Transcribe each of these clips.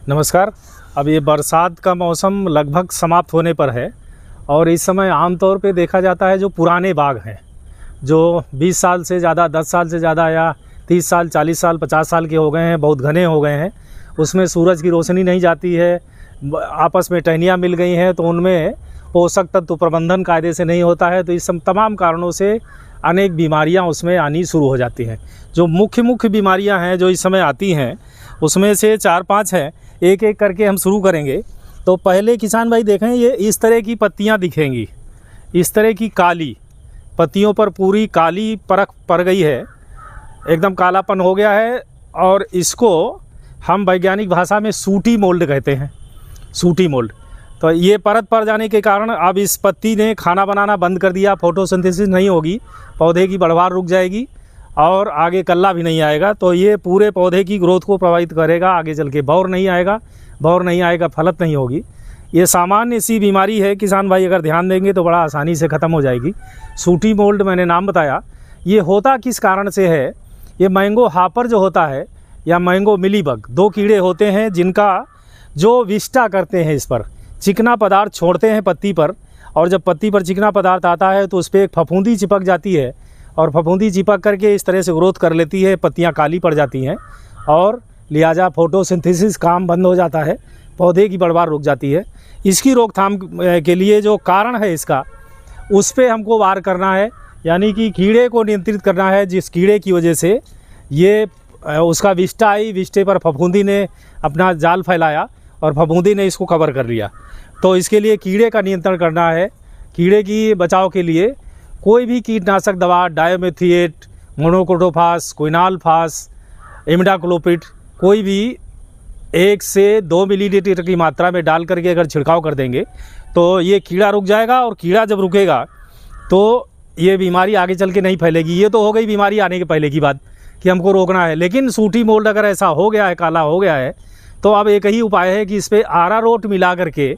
नमस्कार। अब ये बरसात का मौसम लगभग समाप्त होने पर है और इस समय आमतौर पे देखा जाता है जो पुराने बाग हैं, जो 20 साल से ज़्यादा, 10 साल से ज़्यादा या 30 साल, 40 साल, 50 साल के हो गए हैं, बहुत घने हो गए हैं, उसमें सूरज की रोशनी नहीं जाती है, आपस में टहनियाँ मिल गई हैं, तो उनमें पोषक तत्व प्रबंधन कायदे से नहीं होता है। तो इस तमाम कारणों से अनेक बीमारियां उसमें आनी शुरू हो जाती हैं। जो मुख्य बीमारियां हैं जो इस समय आती हैं उसमें से 4-5 हैं, एक एक करके हम शुरू करेंगे। तो पहले किसान भाई देखें, ये इस तरह की पत्तियां दिखेंगी, इस तरह की काली पत्तियों पर पूरी काली परख पड़ गई है, एकदम कालापन हो गया है और इसको हम वैज्ञानिक भाषा में सूटी मोल्ड कहते हैं, सूटी मोल्ड। तो ये परत पड़ जाने के कारण अब इस पत्ती ने खाना बनाना बंद कर दिया, फोटोसिंथेसिस नहीं होगी, पौधे की बढ़वार रुक जाएगी और आगे कल्ला भी नहीं आएगा। तो ये पूरे पौधे की ग्रोथ को प्रभावित करेगा, आगे चल के बौर नहीं आएगा, फलत नहीं होगी। ये सामान्य सी बीमारी है किसान भाई, अगर ध्यान देंगे तो बड़ा आसानी से ख़त्म हो जाएगी। सूटी मोल्ड मैंने नाम बताया। ये होता किस कारण से है? ये मैंगो हापर जो होता है या मैंगो मिलीबग, 2 कीड़े होते हैं जिनका जो विष्टा करते हैं, इस पर चिकना पदार्थ छोड़ते हैं पत्ती पर, और जब पत्ती पर चिकना पदार्थ आता है तो उस पर एक फफूंदी चिपक जाती है और फफूंदी चिपक करके इस तरह से ग्रोथ कर लेती है, पत्तियां काली पड़ जाती हैं और लिहाजा फोटोसिंथेसिस काम बंद हो जाता है, पौधे की बढ़वार रुक जाती है। इसकी रोकथाम के लिए जो कारण है इसका, उस पर हमको वार करना है, यानी कि कीड़े को नियंत्रित करना है, जिस कीड़े की वजह से ये उसका विष्टा आई, विष्टे पर फफूंदी ने अपना जाल फैलाया और फफूंदी ने इसको कवर कर लिया। तो इसके लिए कीड़े का नियंत्रण करना है। कीड़े की बचाव के लिए कोई भी कीटनाशक दवा, डायमेथिएट, मोनोक्रोटोफास, क्विनालफास, इमिडाक्लोपिड, कोई भी 1 से 2 मिलीलीटर की मात्रा में डाल करके अगर छिड़काव कर देंगे तो ये कीड़ा रुक जाएगा, और कीड़ा जब रुकेगा तो ये बीमारी आगे चल के नहीं फैलेगी। ये तो हो गई बीमारी आने के पहले की बात कि हमको रोकना है। लेकिन सूटी मोल्ड अगर ऐसा हो गया है, काला हो गया है, तो अब एक ही उपाय है कि इस पर आरारोट मिला करके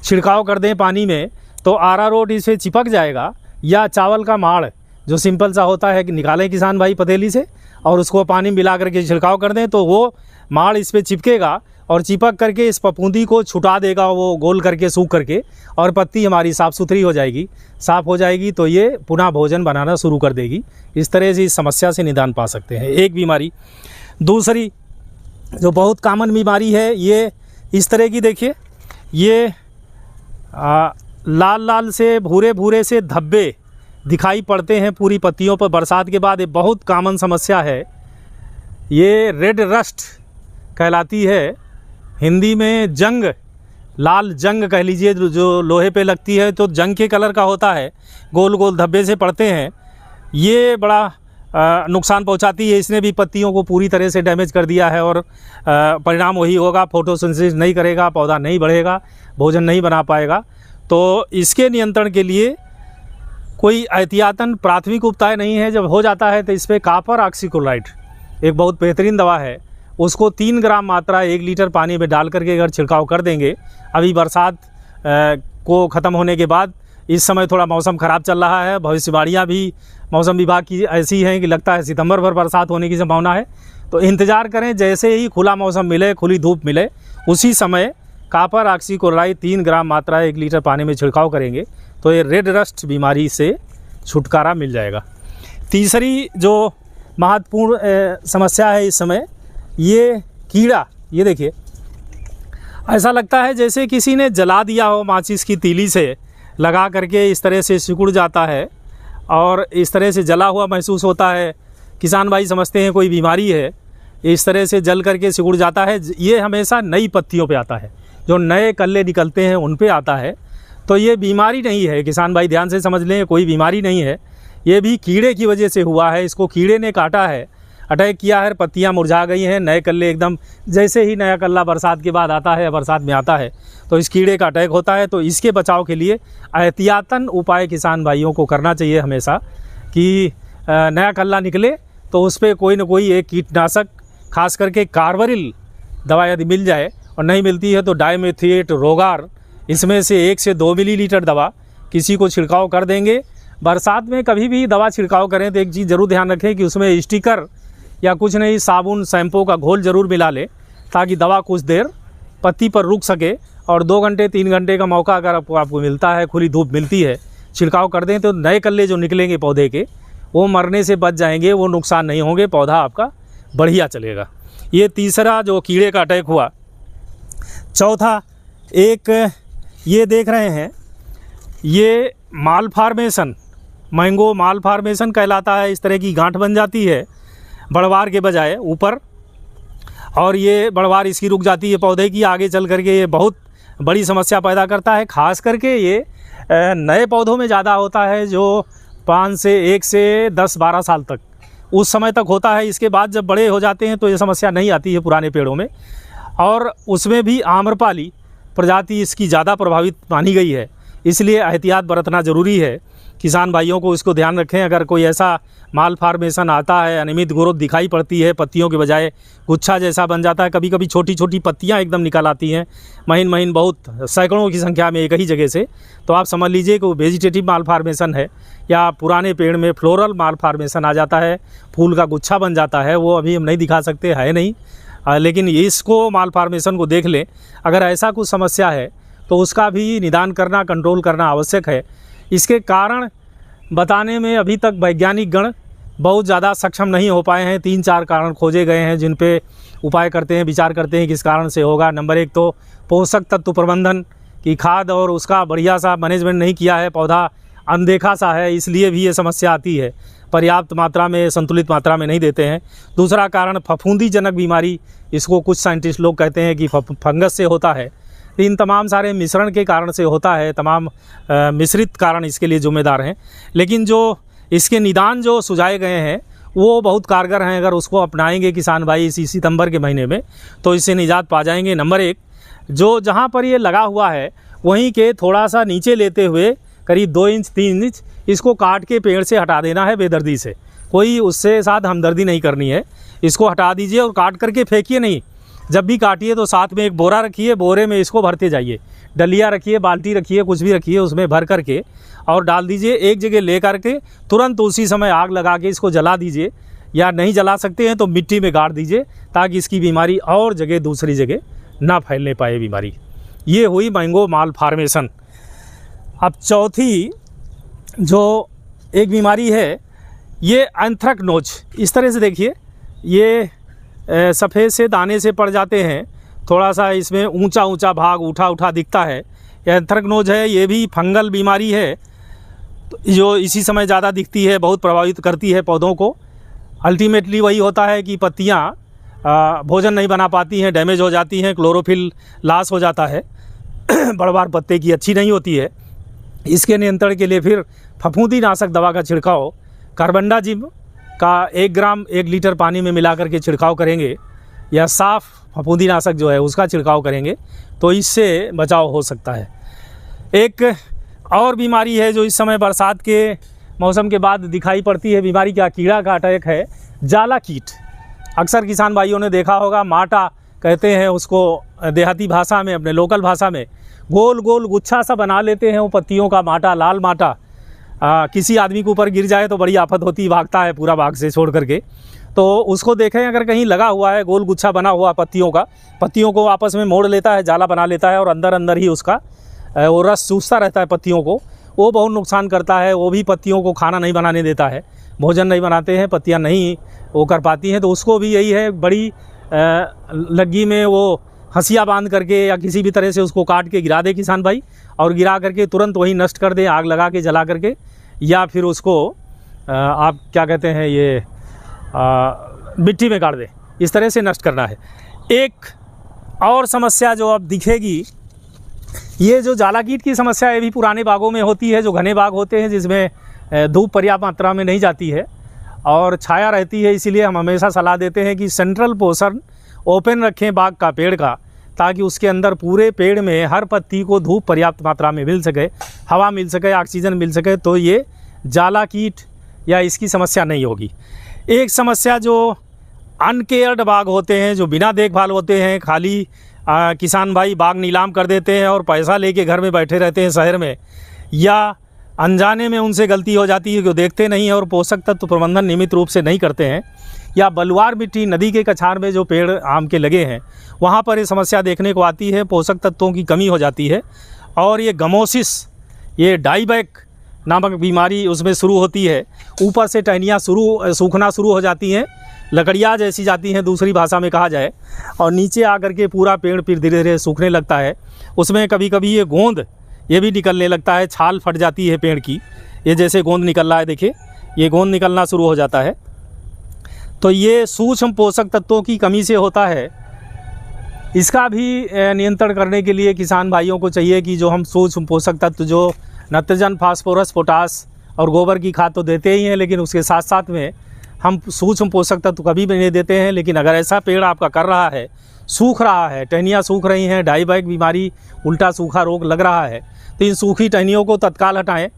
छिड़काव कर दें पानी में, तो आरारोट इस पर चिपक जाएगा। या चावल का माड़ जो सिंपल सा होता है कि निकालें किसान भाई पतीली से और उसको पानी मिला करके छिड़काव कर दें, तो वो माड़ इस पर चिपकेगा और चिपक करके इस फफूंदी को छुटा देगा, वो गोल करके सूख करके, और पत्ती हमारी साफ़ सुथरी हो जाएगी। साफ़ हो जाएगी तो ये पुनः भोजन बनाना शुरू कर देगी। इस तरह से इस समस्या से निदान पा सकते हैं, एक बीमारी। दूसरी जो बहुत कॉमन बीमारी है, ये इस तरह की देखिए, ये लाल लाल से भूरे से धब्बे दिखाई पड़ते हैं पूरी पत्तियों पर बरसात के बाद। ये बहुत कॉमन समस्या है, ये रेड रस्ट कहलाती है। हिंदी में जंग, लाल जंग कह लीजिए, जो लोहे पे लगती है तो जंग के कलर का होता है, गोल गोल धब्बे से पड़ते हैं। ये बड़ा नुकसान पहुंचाती है, इसने भी पत्तियों को पूरी तरह से डैमेज कर दिया है और परिणाम वही होगा, फोटोसिंथेसिस नहीं करेगा, पौधा नहीं बढ़ेगा, भोजन नहीं बना पाएगा। तो इसके नियंत्रण के लिए कोई एहतियातन प्राथमिक उपाय नहीं है। जब हो जाता है तो इस पर कॉपर ऑक्सीक्लोराइड एक बहुत बेहतरीन दवा है, उसको 3 ग्राम मात्रा 1 लीटर पानी में डाल करके अगर छिड़काव कर देंगे, अभी बरसात को ख़त्म होने के बाद, इस समय थोड़ा मौसम ख़राब चल रहा है, भविष्यवाणियाँ भी मौसम विभाग की ऐसी हैं कि लगता है सितंबर भर बरसात होने की संभावना है। तो इंतज़ार करें, जैसे ही खुला मौसम मिले, खुली धूप मिले, उसी समय कॉपर ऑक्सीक्लोराइड 3 ग्राम मात्रा 1 लीटर पानी में छिड़काव करेंगे तो ये रेड रस्ट बीमारी से छुटकारा मिल जाएगा। तीसरी जो महत्वपूर्ण समस्या है इस समय, ये कीड़ा, ये देखिए, ऐसा लगता है जैसे किसी ने जला दिया हो, माचिस की तीली से लगा करके इस तरह से सिकुड़ जाता है और इस तरह से जला हुआ महसूस होता है। किसान भाई समझते हैं कोई बीमारी है, इस तरह से जल करके सिकुड़ जाता है। ये हमेशा नई पत्तियों पे आता है, जो नए कल्ले निकलते हैं उन पे आता है। तो ये बीमारी नहीं है, किसान भाई ध्यान से समझ लें, कोई बीमारी नहीं है, ये भी कीड़े की वजह से हुआ है। इसको कीड़े ने काटा है, अटैक किया है, पत्तियां मुरझा गई हैं, नए कल्ले एकदम, जैसे ही नया कल्ला बरसात के बाद आता है, बरसात में आता है, तो इस कीड़े का अटैक होता है। तो इसके बचाव के लिए एहतियातन उपाय किसान भाइयों को करना चाहिए हमेशा कि नया कल्ला निकले तो उस पर कोई ना कोई एक कीटनाशक, खास करके कार्बरिल दवा यदि मिल जाए, और नहीं मिलती है तो डायमेथिएट, रोगार, इसमें से 1 से 2 मिलीलीटर दवा किसी को छिड़काव कर देंगे। बरसात में कभी भी दवा छिड़काव करें तो एक चीज़ ज़रूर ध्यान रखें कि उसमें स्टिकर या कुछ नहीं, साबुन, शैम्पू का घोल ज़रूर मिला लें, ताकि दवा कुछ देर पत्ती पर रुक सके, और 2 घंटे 3 घंटे का मौका अगर आपको मिलता है, खुली धूप मिलती है, छिड़काव कर दें तो नए कल्ले जो निकलेंगे पौधे के वो मरने से बच जाएंगे, वो नुकसान नहीं होंगे, पौधा आपका बढ़िया चलेगा। ये तीसरा जो कीड़े का अटैक हुआ। चौथा एक ये देख रहे हैं, ये माल फार्मेशन, मैंगो माल फार्मेशन कहलाता है। इस तरह की गांठ बन जाती है बढ़वार के बजाय ऊपर, और ये बढ़वार इसकी रुक जाती है पौधे की, आगे चल करके ये बहुत बड़ी समस्या पैदा करता है। ख़ास करके ये नए पौधों में ज़्यादा होता है, जो 1 से 10-12 साल तक उस समय तक होता है। इसके बाद जब बड़े हो जाते हैं तो ये समस्या नहीं आती है पुराने पेड़ों में, और उसमें भी आम्रपाली प्रजाति इसकी ज़्यादा प्रभावित मानी गई है, इसलिए एहतियात बरतना ज़रूरी है। किसान भाइयों को इसको ध्यान रखें। अगर कोई ऐसा माल फार्मेशन आता है, अनियमित ग्रोथ दिखाई पड़ती है, पत्तियों के बजाय गुच्छा जैसा बन जाता है, कभी कभी छोटी छोटी पत्तियां एकदम निकल आती हैं, महीन महीन बहुत सैकड़ों की संख्या में एक ही जगह से, तो आप समझ लीजिए कि वो वेजिटेटिव माल फार्मेशन है। या पुराने पेड़ में फ्लोरल माल फार्मेशन आ जाता है, फूल का गुच्छा बन जाता है, वो अभी हम नहीं दिखा सकते, है नहीं, लेकिन इसको माल फार्मेशन को देख लें। अगर ऐसा कुछ समस्या है तो उसका भी निदान करना, कंट्रोल करना आवश्यक है। इसके कारण बताने में अभी तक वैज्ञानिक गण बहुत ज़्यादा सक्षम नहीं हो पाए हैं। 3-4 कारण खोजे गए हैं जिन पे उपाय करते हैं, विचार करते हैं किस कारण से होगा। नंबर 1 तो पोषक तत्व प्रबंधन की खाद और उसका बढ़िया सा मैनेजमेंट नहीं किया है, पौधा अनदेखा सा है, इसलिए भी ये समस्या आती है, पर्याप्त मात्रा में, संतुलित मात्रा में नहीं देते हैं। दूसरा कारण फफूंदीजनक बीमारी, इसको कुछ साइंटिस्ट लोग कहते हैं कि फंगस से होता है। इन तमाम सारे मिश्रण के कारण से होता है, तमाम मिश्रित कारण इसके लिए जिम्मेदार हैं। लेकिन जो इसके निदान जो सुझाए गए हैं वो बहुत कारगर हैं। अगर उसको अपनाएंगे किसान भाई इसी सितंबर के महीने में तो इससे निजात पा जाएंगे। नंबर 1, जो जहाँ पर ये लगा हुआ है वहीं के थोड़ा सा नीचे लेते हुए करीब 2 इंच 3 इंच इसको काट के पेड़ से हटा देना है बेदर्दी से। कोई उससे साथ हमदर्दी नहीं करनी है, इसको हटा दीजिए और काट करके फेंकिए नहीं। जब भी काटिए तो साथ में एक बोरा रखिए, बोरे में इसको भरते जाइए, डलिया रखिए, बाल्टी रखिए, कुछ भी रखिए, उसमें भर करके और डाल दीजिए। एक जगह ले करके तुरंत उसी समय आग लगा के इसको जला दीजिए, या नहीं जला सकते हैं तो मिट्टी में गाड़ दीजिए, ताकि इसकी बीमारी और जगह दूसरी जगह ना फैलने पाए बीमारी। ये हुई मैंगो माल फार्मेशन। अब चौथी जो एक बीमारी है ये एंथ्रेक्नोज। इस तरह से देखिए, ये सफ़ेद से दाने से पड़ जाते हैं, थोड़ा सा इसमें ऊंचा ऊंचा भाग उठा उठा दिखता है, यह एंथ्रेक्नोज है। ये भी फंगल बीमारी है जो इसी समय ज़्यादा दिखती है, बहुत प्रभावित करती है पौधों को। अल्टीमेटली वही होता है कि पत्तियाँ भोजन नहीं बना पाती हैं, डैमेज हो जाती हैं, क्लोरोफिल लॉस हो जाता है, बढ़वार पत्ते की अच्छी नहीं होती है। इसके नियंत्रण के लिए फिर फफूंदीनाशक दवा का छिड़काव कार्बेंडाजिम का 1 ग्राम 1 लीटर पानी में मिला करके छिड़काव करेंगे, या साफ़ फफूंदीनाशक जो है उसका छिड़काव करेंगे तो इससे बचाव हो सकता है। एक और बीमारी है जो इस समय बरसात के मौसम के बाद दिखाई पड़ती है, बीमारी क्या, कीड़ा का अटैक है, जाला कीट। अक्सर किसान भाइयों ने देखा होगा, माटा कहते हैं उसको देहाती भाषा में, अपने लोकल भाषा में, गोल गोल गुच्छा सा बना लेते हैं वो पत्तियों का माटा, लाल माटा। किसी आदमी के ऊपर गिर जाए तो बड़ी आफत होती, भागता है पूरा बाग से छोड़ करके। तो उसको देखें अगर कहीं लगा हुआ है गोल गुच्छा बना हुआ पत्तियों का, पत्तियों को आपस में मोड़ लेता है, जाला बना लेता है और अंदर अंदर ही उसका वो रस चूसता रहता है पत्तियों को, वो बहुत नुकसान करता है। वो भी पत्तियों को खाना नहीं बनाने देता है, भोजन नहीं बनाते हैं, पत्तियां नहीं वो कर पाती हैं। तो उसको भी यही है, बड़ी लग्गी में वो हंसिया बांध करके या किसी भी तरह से उसको काट के गिरा दे किसान भाई, और गिरा करके तुरंत वही नष्ट कर दे, आग लगा के जला करके, या फिर उसको आप क्या कहते हैं ये मिट्टी में गाड़ दे, इस तरह से नष्ट करना है। एक और समस्या जो अब दिखेगी, ये जो जाला कीट की समस्या है भी पुराने बागों में होती है, जो घने बाग होते हैं जिसमें धूप पर्याप्त मात्रा में नहीं जाती है और छाया रहती है। इसीलिए हम हमेशा सलाह देते हैं कि सेंट्रल पोर्शन ओपन रखें बाग का, पेड़ का, ताकि उसके अंदर पूरे पेड़ में हर पत्ती को धूप पर्याप्त मात्रा में मिल सके, हवा मिल सके, ऑक्सीजन मिल सके, तो ये जाला कीट या इसकी समस्या नहीं होगी। एक समस्या जो अनकेयर्ड बाग होते हैं, जो बिना देखभाल होते हैं, खाली किसान भाई बाग नीलाम कर देते हैं और पैसा लेके घर में बैठे रहते हैं शहर में, या अनजाने में उनसे गलती हो जाती है कि वो देखते नहीं हैं और पोषक तत्व प्रबंधन नियमित रूप से नहीं करते हैं। या बलुआर मिट्टी नदी के कछार में जो पेड़ आम के लगे हैं वहाँ पर ये समस्या देखने को आती है, पोषक तत्वों की कमी हो जाती है। और ये गमोसिस, ये डाईबैक नामक बीमारी उसमें शुरू होती है। ऊपर से टहनियाँ सूखना शुरू हो जाती हैं, लकड़ियाँ जैसी जाती हैं दूसरी भाषा में कहा जाए, और नीचे आकर के पूरा पेड़ फिर धीरे धीरे सूखने लगता है। उसमें कभी कभी ये गोंद ये भी निकलने लगता है, छाल फट जाती है पेड़ की। ये जैसे गोंद निकल रहा है, देखिए ये गोंद निकलना शुरू हो जाता है। तो ये सूक्ष्म पोषक तत्वों की कमी से होता है। इसका भी नियंत्रण करने के लिए किसान भाइयों को चाहिए कि जो हम सूक्ष्म पोषक तत्व जो नाइट्रोजन, फास्फोरस, पोटास और गोबर की खाद तो देते ही हैं, लेकिन उसके साथ साथ में हम सूक्ष्म पोषक तत्व कभी भी नहीं देते हैं। लेकिन अगर ऐसा पेड़ आपका कर रहा है, सूख रहा है, टहनियाँ सूख रही हैं, डाईबैक बीमारी, उल्टा सूखा रोग लग रहा है, तो इन सूखी टहनियों को तत्काल हटाएं,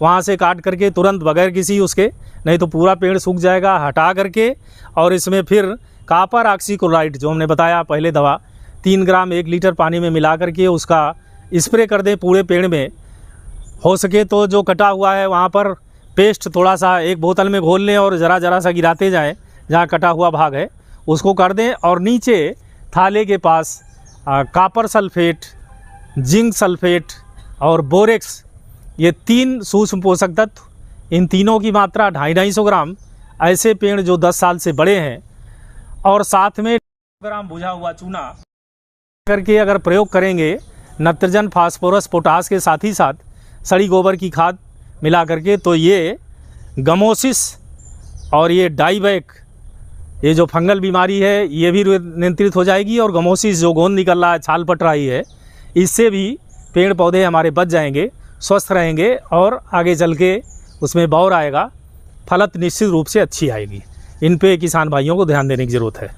वहाँ से काट करके तुरंत, बगैर किसी उसके, नहीं तो पूरा पेड़ सूख जाएगा। हटा करके और इसमें फिर कॉपर ऑक्सीक्लोराइड जो हमने बताया पहले दवा 3 ग्राम 1 लीटर पानी में मिला करके उसका स्प्रे कर दें पूरे पेड़ में। हो सके तो जो कटा हुआ है वहाँ पर पेस्ट थोड़ा सा एक बोतल में घोल लें और ज़रा सा गिराते जाएं, जहाँ कटा हुआ भाग है उसको कर दें। और नीचे थाले के पास कॉपर सल्फेट, जिंक सल्फेट और बोरेक्स, ये 3 सूक्ष्म पोषक तत्व, इन तीनों की मात्रा 250-250 ग्राम ऐसे पेड़ जो 10 साल से बड़े हैं, और साथ में ग्राम भुजा हुआ चूना करके अगर प्रयोग करेंगे, नाइट्रोजन, फास्फोरस, पोटास के साथ ही साथ सड़ी गोबर की खाद मिला करके, तो ये गमोसिस और ये डाईबैक, ये जो फंगल बीमारी है, ये भी नियंत्रित हो जाएगी। और गमोसिस जो गोंद निकल रहा है, छाल पट रही है, इससे भी पेड़ पौधे हमारे बच जाएंगे, स्वस्थ रहेंगे और आगे चल के उसमें बौर आएगा, फलत निश्चित रूप से अच्छी आएगी। इन पे किसान भाइयों को ध्यान देने की ज़रूरत है।